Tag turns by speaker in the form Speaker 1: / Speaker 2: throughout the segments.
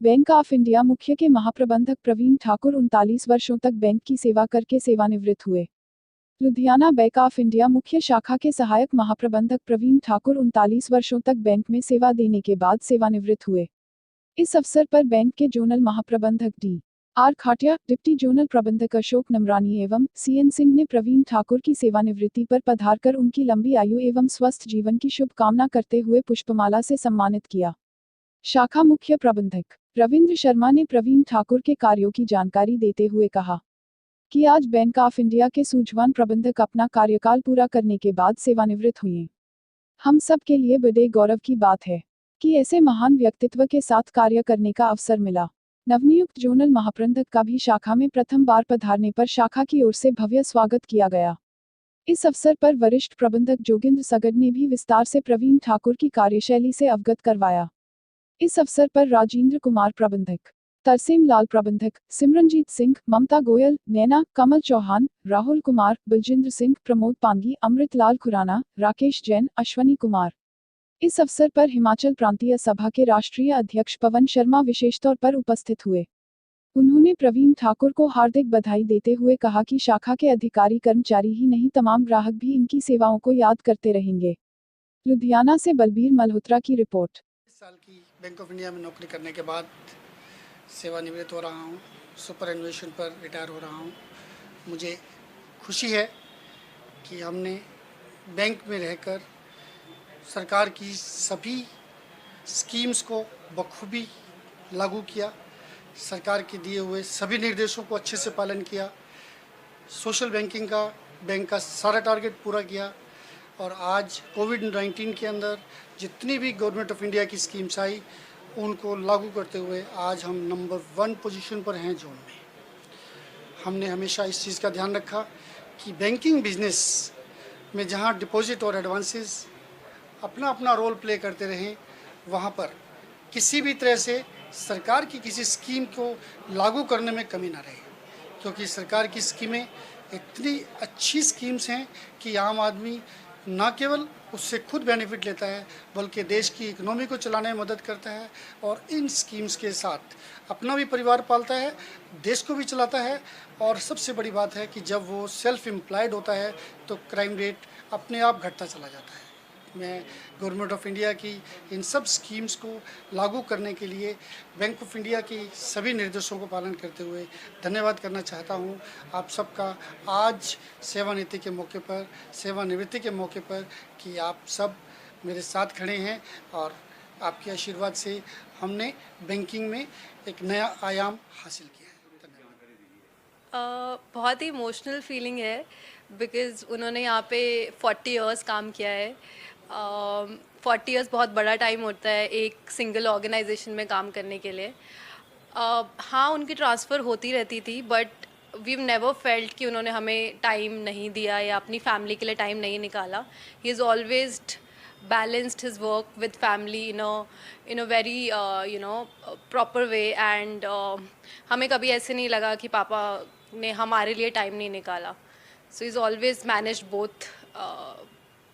Speaker 1: Bank of India मुख्य के महाप्रबंधक प्रवीण ठाकुर 39 वर्षों तक बैंक की सेवा करके सेवानिवृत्त हुए। लुधियाना बैंक ऑफ इंडिया मुख्य शाखा के सहायक महाप्रबंधक प्रवीण ठाकुर 39 वर्षों तक बैंक में सेवा देने के बाद सेवानिवृत्त हुए। इस अवसर पर बैंक के जोनल महाप्रबंधक डी.आर. खाटिया, डिप्टी जोनल प्रबंधक अशोक नमरानी एवं सी.एन. सिंह ने प्रवीण ठाकुर की सेवानिवृत्ति पर पधारकर उनकी लंबी आयु एवं स्वस्थ जीवन की शुभकामना करते हुए पुष्पमाला से सम्मानित किया। शाखा मुख्य प्रबंधक रविंद्र शर्मा ने प्रवीण ठाकुर के कार्यों की जानकारी देते हुए कहा कि आज बैंक ऑफ इंडिया के सूझवान प्रबंधक अपना कार्यकाल पूरा करने के बाद सेवानिवृत्त हुए। हम सब के लिए बड़े गौरव की बात है कि ऐसे महान व्यक्तित्व के साथ कार्य करने का अवसर मिला। नवनियुक्त जोनल महाप्रबंधक का भी शाखा में प्रथम बार पधारने पर शाखा की ओर से भव्य स्वागत किया गया। इस अवसर पर वरिष्ठ प्रबंधक जोगिंद्र सगड़ ने भी विस्तार से प्रवीण ठाकुर की कार्यशैली से अवगत करवाया। इस अवसर पर राजेंद्र कुमार प्रबंधक, तरसेम लाल प्रबंधक, सिमरनजीत सिंह, ममता गोयल, नैना, कमल चौहान, राहुल कुमार, बलजिंद्र सिंह, प्रमोद पांगी, अमृतलाल खुराना, राकेश जैन, अश्वनी कुमार। इस अवसर पर हिमाचल प्रांतीय सभा के राष्ट्रीय अध्यक्ष पवन शर्मा विशेष तौर पर उपस्थित हुए। उन्होंने प्रवीण ठाकुर को हार्दिक बधाई देते हुए कहा कि शाखा के अधिकारी कर्मचारी ही नहीं तमाम ग्राहक भी इनकी सेवाओं को याद करते रहेंगे। लुधियाना से बलबीर मल्होत्रा की रिपोर्ट।
Speaker 2: इस साल की बैंक ऑफ इंडिया में नौकरी करने के बाद सेवानिवृत्त हो रहा हूँ। सुपरएनुएशन पर रिटायर हो रहा हूँ। मुझे खुशी है कि हमने बैंक में रहकर सरकार की सभी स्कीम्स को बखूबी लागू किया, सरकार के दिए हुए सभी निर्देशों को अच्छे से पालन किया, सोशल बैंकिंग का बैंक का सारा टारगेट पूरा किया और आज कोविड-19 के अंदर जितनी भी गवर्नमेंट ऑफ इंडिया की स्कीम्स आई उनको लागू करते हुए आज हम नंबर 1 पोजीशन पर हैं जोन में। हमने हमेशा इस चीज़ का ध्यान रखा कि बैंकिंग बिजनेस में जहां डिपॉजिट और एडवांसेस अपना अपना रोल प्ले करते रहें, वहां पर किसी भी तरह से सरकार की किसी स्कीम को लागू करने में कमी ना रहे, क्योंकि सरकार की स्कीमें इतनी अच्छी स्कीम्स हैं कि आम आदमी ना केवल उससे खुद बेनिफिट लेता है बल्कि देश की इकोनॉमी को चलाने में मदद करता है और इन स्कीम्स के साथ अपना भी परिवार पालता है, देश को भी चलाता है। और सबसे बड़ी बात है कि जब वो सेल्फ एम्प्लॉयड होता है तो क्राइम रेट अपने आप घटता चला जाता है। मैं गवर्नमेंट ऑफ इंडिया की इन सब स्कीम्स को लागू करने के लिए बैंक ऑफ इंडिया की सभी निर्देशों को पालन करते हुए धन्यवाद करना चाहता हूं आप सबका आज सेवानिवृत्ति के मौके पर कि आप सब मेरे साथ खड़े हैं और आपके आशीर्वाद से हमने बैंकिंग में एक नया आयाम हासिल किया है।
Speaker 3: बहुत ही इमोशनल फीलिंग है बिकॉज़ उन्होंने यहाँ पे 40 इयर्स काम किया है। 40 इयर्स बहुत बड़ा टाइम होता है एक सिंगल ऑर्गेनाइजेशन में काम करने के लिए। हाँ, उनकी ट्रांसफ़र होती रहती थी बट वीव नेवर फेल्ट कि उन्होंने हमें टाइम नहीं दिया या अपनी फैमिली के लिए टाइम नहीं निकाला। He is always balanced his work with family in a very proper way and हमें कभी ऐसे नहीं लगा कि पापा ने हमारे लिए टाइम नहीं निकाला। So he's always managed both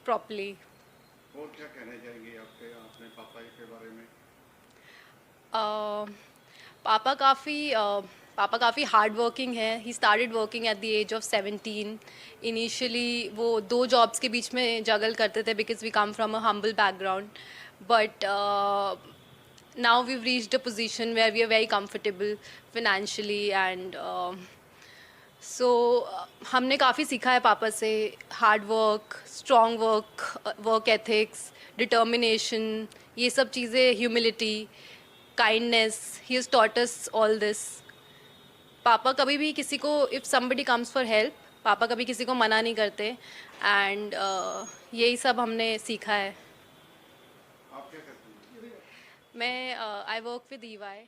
Speaker 3: properly.
Speaker 2: और क्या कहना चाहेंगे आपके अपने पापा के बारे में?
Speaker 3: पापा काफ़ी हार्ड वर्किंग है। He started working at the age of 17। Initially वो 2 जॉब्स के बीच में जगल करते थे because we come from a humble background but now we reached a position where we are very comfortable financially and so हमने काफ़ी सीखा है पापा से। Hard work, strong work ethics, determination, ये सब चीज़ें, humility, kindness, he has taught us all this. पापा कभी भी किसी को if somebody comes for help, पापा कभी किसी को मना नहीं करते एंड यही सब हमने सीखा है।
Speaker 2: आप क्या करते हैं?
Speaker 3: मैं आई वर्क विद EY।